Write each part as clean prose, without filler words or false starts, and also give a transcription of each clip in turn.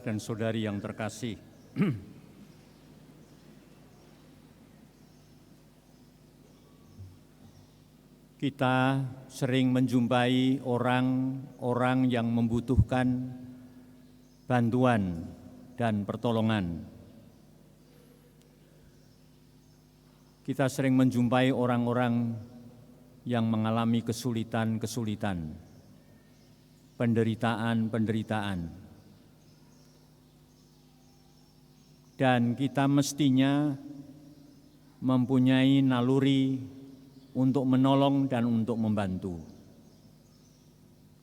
dan saudari yang terkasih, kita sering menjumpai orang-orang yang membutuhkan bantuan dan pertolongan. Kita sering menjumpai orang-orang yang mengalami kesulitan-kesulitan, penderitaan-penderitaan. Dan kita mestinya mempunyai naluri untuk menolong dan untuk membantu.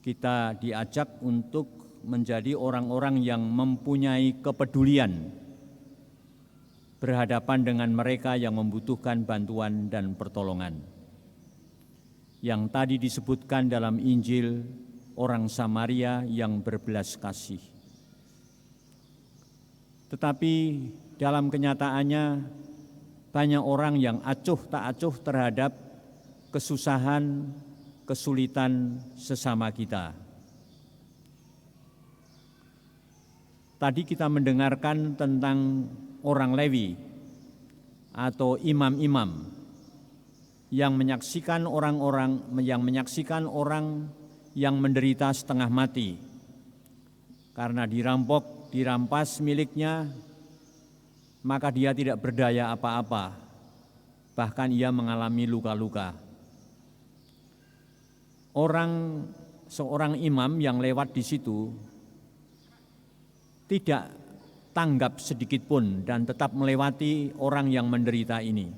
Kita diajak untuk menjadi orang-orang yang mempunyai kepedulian berhadapan dengan mereka yang membutuhkan bantuan dan pertolongan. Yang tadi disebutkan dalam Injil orang Samaria yang berbelas kasih. Tetapi dalam kenyataannya banyak orang yang acuh tak acuh terhadap kesusahan, kesulitan sesama kita. Tadi kita mendengarkan tentang orang Lewi atau imam-imam yang menyaksikan orang yang menderita setengah mati karena dirampas miliknya, maka dia tidak berdaya apa-apa, bahkan ia mengalami luka-luka. Seorang imam yang lewat di situ tidak tanggap sedikit pun dan tetap melewati orang yang menderita ini.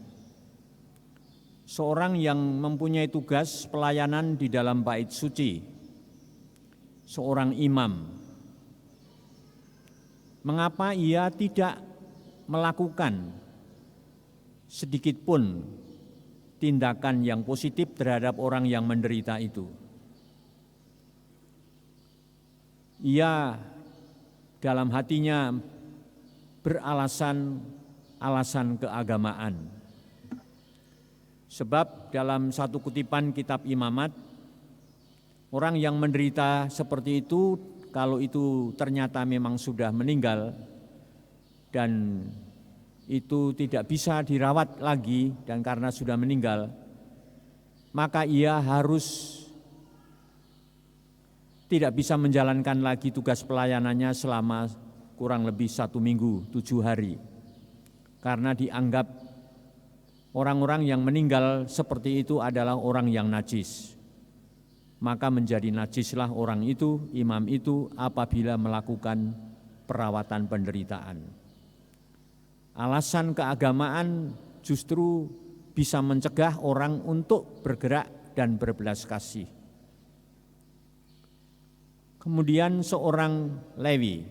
Seorang yang mempunyai tugas pelayanan di dalam bait suci, seorang imam, mengapa ia tidak melakukan sedikit pun tindakan yang positif terhadap orang yang menderita itu? Ia dalam hatinya beralasan keagamaan. Sebab dalam satu kutipan kitab Imamat, orang yang menderita seperti itu, kalau itu ternyata memang sudah meninggal dan itu tidak bisa dirawat lagi dan karena sudah meninggal, maka ia harus tidak bisa menjalankan lagi tugas pelayanannya selama kurang lebih 1 minggu, 7 hari. Karena dianggap orang-orang yang meninggal seperti itu adalah orang yang najis. Maka menjadi najislah orang itu, imam itu, apabila melakukan perawatan penderitaan. Alasan keagamaan justru bisa mencegah orang untuk bergerak dan berbelas kasih. Kemudian seorang Lewi,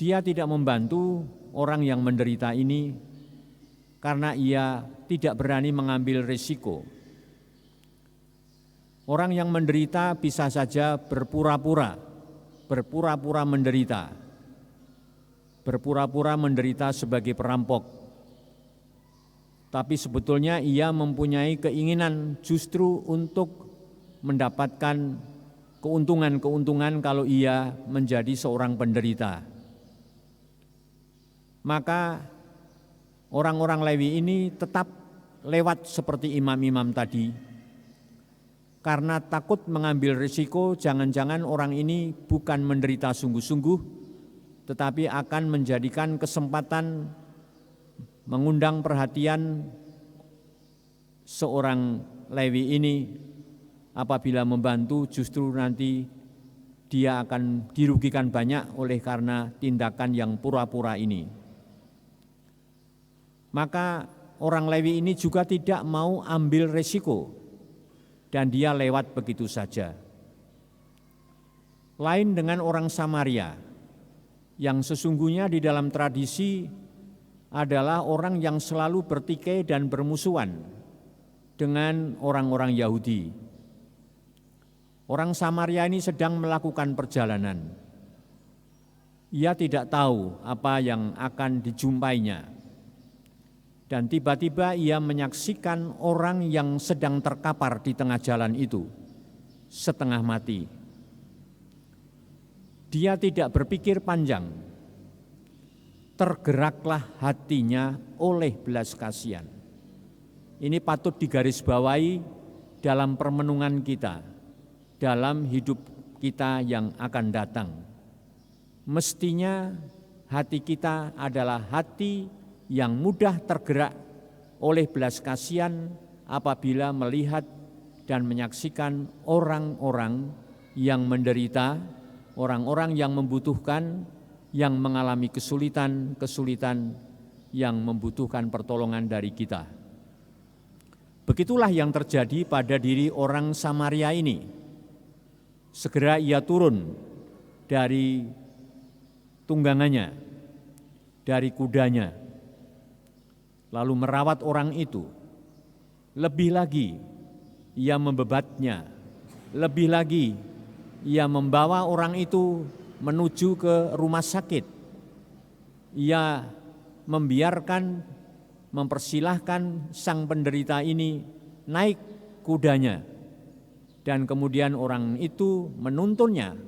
dia tidak membantu orang yang menderita ini karena ia tidak berani mengambil risiko. Orang yang menderita bisa saja berpura-pura menderita sebagai perampok. Tapi sebetulnya ia mempunyai keinginan justru untuk mendapatkan keuntungan kalau ia menjadi seorang penderita. Maka orang-orang Lewi ini tetap lewat seperti imam-imam tadi, karena takut mengambil risiko jangan-jangan orang ini bukan menderita sungguh-sungguh, tetapi akan menjadikan kesempatan mengundang perhatian seorang Lewi ini. Apabila membantu justru nanti dia akan dirugikan banyak oleh karena tindakan yang pura-pura ini. Maka orang Lewi ini juga tidak mau ambil resiko dan dia lewat begitu saja. Lain dengan orang Samaria yang sesungguhnya di dalam tradisi adalah orang yang selalu bertikai dan bermusuhan dengan orang-orang Yahudi. Orang Samaria ini sedang melakukan perjalanan. Ia tidak tahu apa yang akan dijumpainya. Dan tiba-tiba ia menyaksikan orang yang sedang terkapar di tengah jalan itu, setengah mati. Dia tidak berpikir panjang, tergeraklah hatinya oleh belas kasihan. Ini patut digarisbawahi dalam permenungan kita, dalam hidup kita yang akan datang. Mestinya hati kita adalah hati yang mudah tergerak oleh belas kasihan apabila melihat dan menyaksikan orang-orang yang menderita, orang-orang yang membutuhkan, yang mengalami kesulitan yang membutuhkan pertolongan dari kita. Begitulah yang terjadi pada diri orang Samaria ini. Segera ia turun dari tunggangannya, dari kudanya, lalu merawat orang itu. Lebih lagi, ia membebatnya. Lebih lagi, ia membawa orang itu menuju ke rumah sakit. Ia mempersilahkan sang penderita ini naik kudanya. Dan kemudian orang itu menuntunnya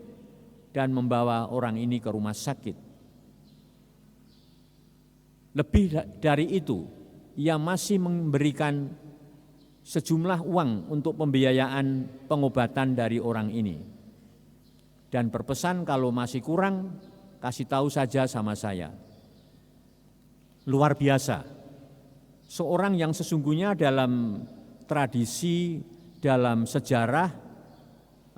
dan membawa orang ini ke rumah sakit. Lebih dari itu, ia masih memberikan sejumlah uang untuk pembiayaan pengobatan dari orang ini. Dan berpesan kalau masih kurang, kasih tahu saja sama saya. Luar biasa. Seorang yang sesungguhnya dalam tradisi, dalam sejarah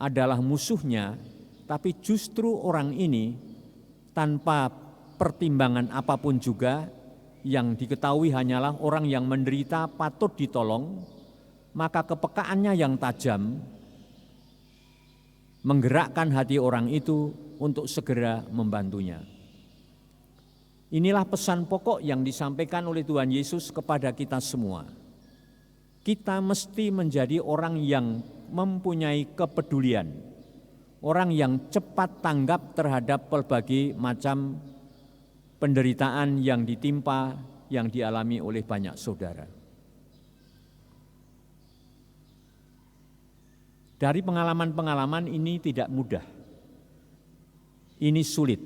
adalah musuhnya, tapi justru orang ini tanpa pertimbangan apapun juga, yang diketahui hanyalah orang yang menderita patut ditolong, maka kepekaannya yang tajam menggerakkan hati orang itu untuk segera membantunya. Inilah pesan pokok yang disampaikan oleh Tuhan Yesus kepada kita semua. Kita mesti menjadi orang yang mempunyai kepedulian, orang yang cepat tanggap terhadap berbagai macam penderitaan yang ditimpa, yang dialami oleh banyak saudara. Dari pengalaman-pengalaman ini tidak mudah. Ini sulit.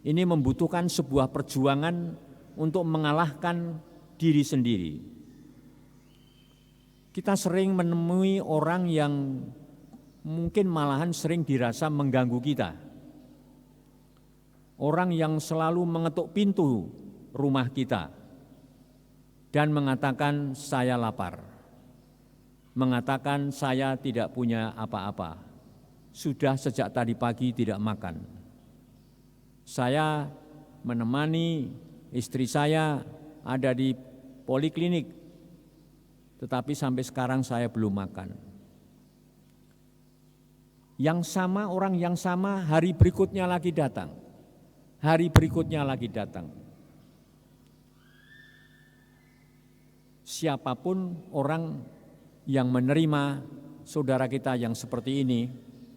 Ini membutuhkan sebuah perjuangan untuk mengalahkan diri sendiri. Kita sering menemui orang yang mungkin malahan sering dirasa mengganggu kita. Orang yang selalu mengetuk pintu rumah kita dan mengatakan saya lapar, mengatakan saya tidak punya apa-apa, sudah sejak tadi pagi tidak makan. Saya menemani istri saya ada di poliklinik, tetapi sampai sekarang saya belum makan. Yang sama, orang yang sama hari berikutnya lagi datang. Hari berikutnya lagi datang. Siapapun orang yang menerima saudara kita yang seperti ini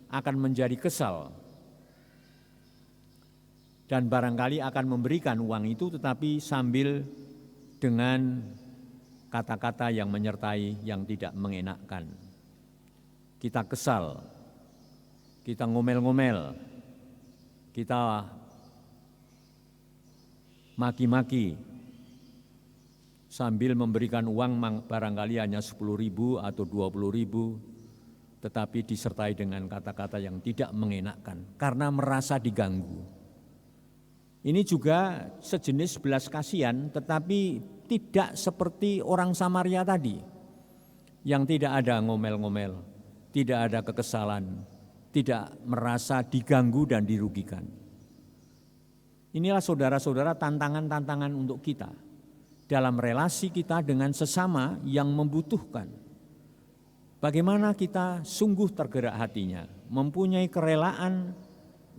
akan menjadi kesal. Dan barangkali akan memberikan uang itu tetapi sambil dengan kata-kata yang menyertai yang tidak mengenakkan. Kita kesal, kita ngomel-ngomel, kita maki-maki sambil memberikan uang barangkali hanya 10.000 atau 20.000, tetapi disertai dengan kata-kata yang tidak mengenakkan karena merasa diganggu. Ini juga sejenis belas kasihan, tetapi tidak seperti orang Samaria tadi, yang tidak ada ngomel-ngomel, tidak ada kekesalan, tidak merasa diganggu dan dirugikan. Inilah saudara-saudara tantangan-tantangan untuk kita dalam relasi kita dengan sesama yang membutuhkan. Bagaimana kita sungguh tergerak hatinya, mempunyai kerelaan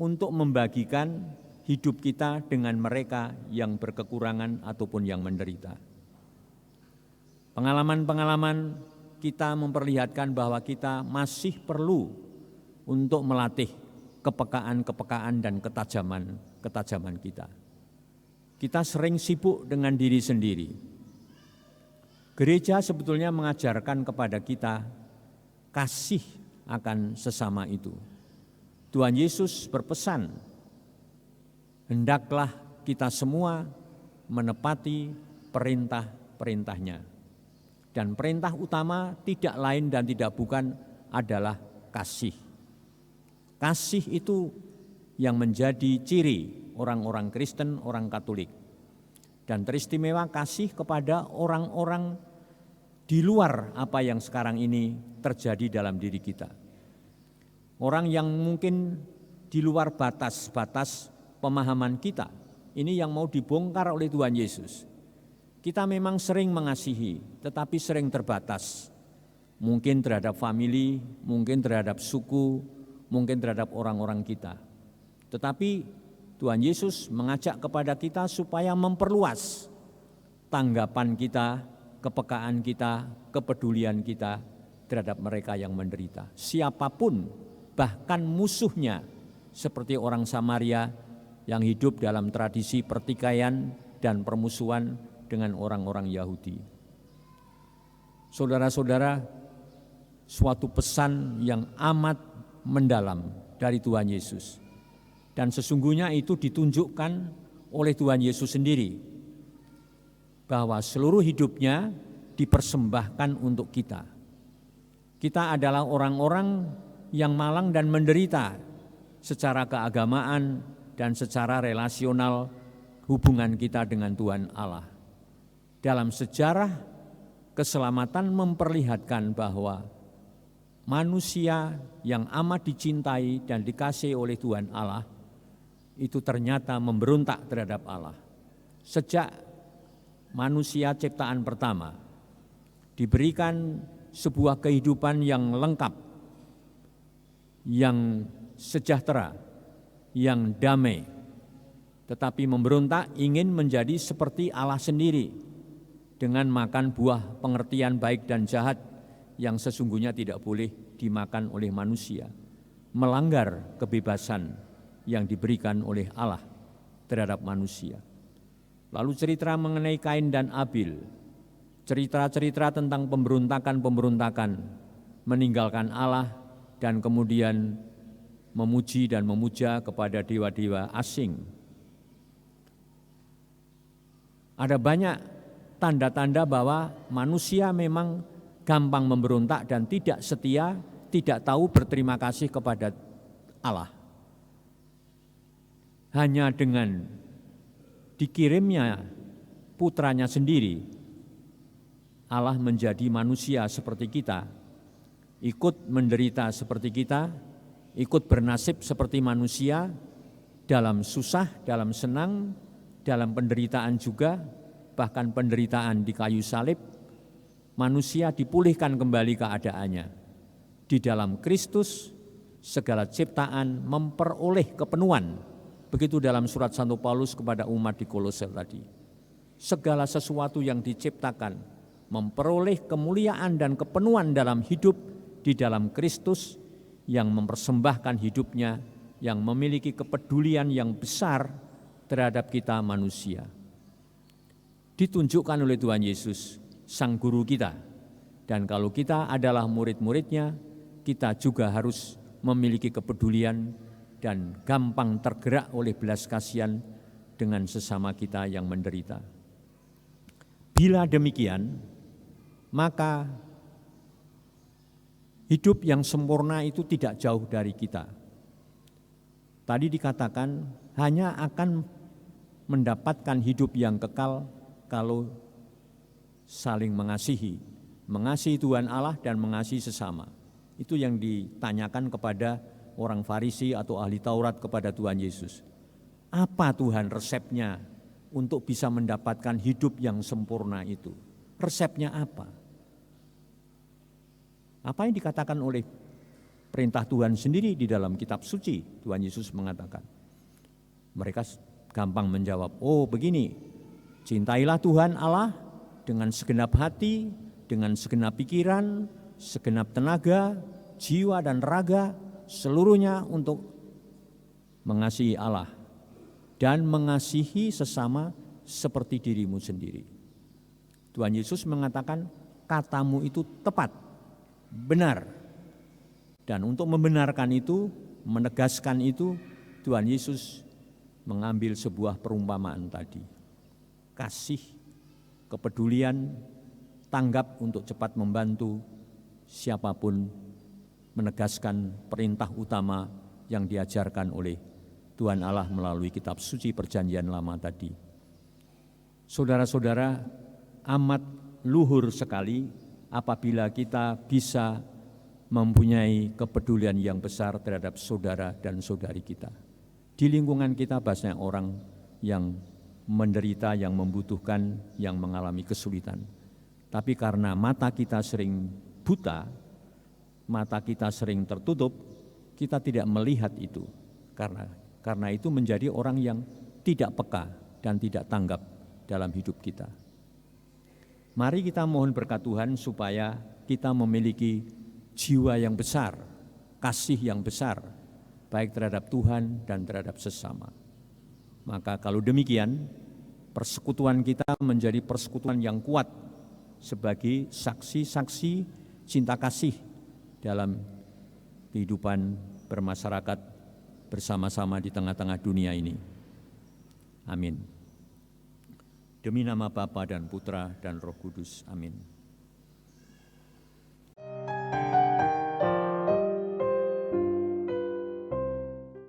untuk membagikan hidup kita dengan mereka yang berkekurangan ataupun yang menderita. Pengalaman-pengalaman kita memperlihatkan bahwa kita masih perlu untuk melatih kepekaan dan ketajaman kita. Kita sering sibuk dengan diri sendiri. Gereja sebetulnya mengajarkan kepada kita kasih akan sesama itu. Tuhan Yesus berpesan, hendaklah kita semua menepati perintah-perintahnya. Dan perintah utama tidak lain dan tidak bukan adalah kasih. Kasih itu yang menjadi ciri orang-orang Kristen, orang Katolik. Dan teristimewa kasih kepada orang-orang di luar apa yang sekarang ini terjadi dalam diri kita. Orang yang mungkin di luar batas-batas pemahaman kita, ini yang mau dibongkar oleh Tuhan Yesus. Kita memang sering mengasihi, tetapi sering terbatas. Mungkin terhadap famili, mungkin terhadap suku, mungkin terhadap orang-orang kita. Tetapi Tuhan Yesus mengajak kepada kita supaya memperluas tanggapan kita, kepekaan kita, kepedulian kita terhadap mereka yang menderita. Siapapun, bahkan musuhnya, seperti orang Samaria yang hidup dalam tradisi pertikaian dan permusuhan dengan orang-orang Yahudi. Saudara-saudara, suatu pesan yang amat mendalam dari Tuhan Yesus. Dan sesungguhnya itu ditunjukkan oleh Tuhan Yesus sendiri, bahwa seluruh hidupnya dipersembahkan untuk kita. Kita adalah orang-orang yang malang dan menderita secara keagamaan dan secara relasional hubungan kita dengan Tuhan Allah. Dalam sejarah, keselamatan memperlihatkan bahwa manusia yang amat dicintai dan dikasihi oleh Tuhan Allah itu ternyata memberontak terhadap Allah. Sejak manusia ciptaan pertama diberikan sebuah kehidupan yang lengkap, yang sejahtera, yang damai, tetapi memberontak ingin menjadi seperti Allah sendiri dengan makan buah pengertian baik dan jahat yang sesungguhnya tidak boleh dimakan oleh manusia, melanggar kebebasan yang diberikan oleh Allah terhadap manusia. Lalu cerita mengenai Kain dan Abil, cerita-cerita tentang pemberontakan-pemberontakan, meninggalkan Allah dan kemudian memuji dan memuja kepada dewa-dewa asing. Ada banyak tanda-tanda bahwa manusia memang gampang memberontak dan tidak setia, tidak tahu berterima kasih kepada Allah. Hanya dengan dikirimnya putranya sendiri, Allah menjadi manusia seperti kita, ikut menderita seperti kita, ikut bernasib seperti manusia, dalam susah, dalam senang, dalam penderitaan juga, bahkan penderitaan di kayu salib, manusia dipulihkan kembali keadaannya. Di dalam Kristus, segala ciptaan memperoleh kepenuhan. Begitu dalam surat Santo Paulus kepada umat di Kolose tadi. Segala sesuatu yang diciptakan memperoleh kemuliaan dan kepenuhan dalam hidup di dalam Kristus yang mempersembahkan hidupnya, yang memiliki kepedulian yang besar terhadap kita manusia. Ditunjukkan oleh Tuhan Yesus, Sang Guru kita. Dan kalau kita adalah murid-muridnya, kita juga harus memiliki kepedulian dan gampang tergerak oleh belas kasihan dengan sesama kita yang menderita. Bila demikian, maka hidup yang sempurna itu tidak jauh dari kita. Tadi dikatakan hanya akan mendapatkan hidup yang kekal kalau saling mengasihi Tuhan Allah dan mengasihi sesama. Itu yang ditanyakan kepada orang Farisi atau ahli Taurat kepada Tuhan Yesus. Apa Tuhan resepnya untuk bisa mendapatkan hidup yang sempurna itu? Resepnya apa? Apa yang dikatakan oleh perintah Tuhan sendiri di dalam kitab suci? Tuhan Yesus mengatakan. Mereka gampang menjawab, oh begini, cintailah Tuhan Allah dengan segenap hati, dengan segenap pikiran, segenap tenaga, jiwa dan raga, seluruhnya untuk mengasihi Allah dan mengasihi sesama seperti dirimu sendiri. Tuhan Yesus mengatakan katamu itu tepat, benar. Dan untuk membenarkan itu menegaskan itu, Tuhan Yesus mengambil sebuah perumpamaan tadi. Kasih, kepedulian, tanggap untuk cepat membantu siapapun, menegaskan perintah utama yang diajarkan oleh Tuhan Allah melalui kitab suci Perjanjian Lama tadi. Saudara-saudara, amat luhur sekali apabila kita bisa mempunyai kepedulian yang besar terhadap saudara dan saudari kita. Di lingkungan kita banyak orang yang menderita, yang membutuhkan, yang mengalami kesulitan. Tapi karena mata kita sering buta, mata kita sering tertutup, kita tidak melihat itu. Karena itu menjadi orang yang tidak peka dan tidak tanggap dalam hidup kita. Mari kita mohon berkat Tuhan supaya kita memiliki jiwa yang besar, kasih yang besar, baik terhadap Tuhan dan terhadap sesama. Maka kalau demikian, persekutuan kita menjadi persekutuan yang kuat sebagai saksi-saksi cinta kasih dalam kehidupan bermasyarakat bersama-sama di tengah-tengah dunia ini. Amin. Demi nama Bapa dan Putra dan Roh Kudus. Amin.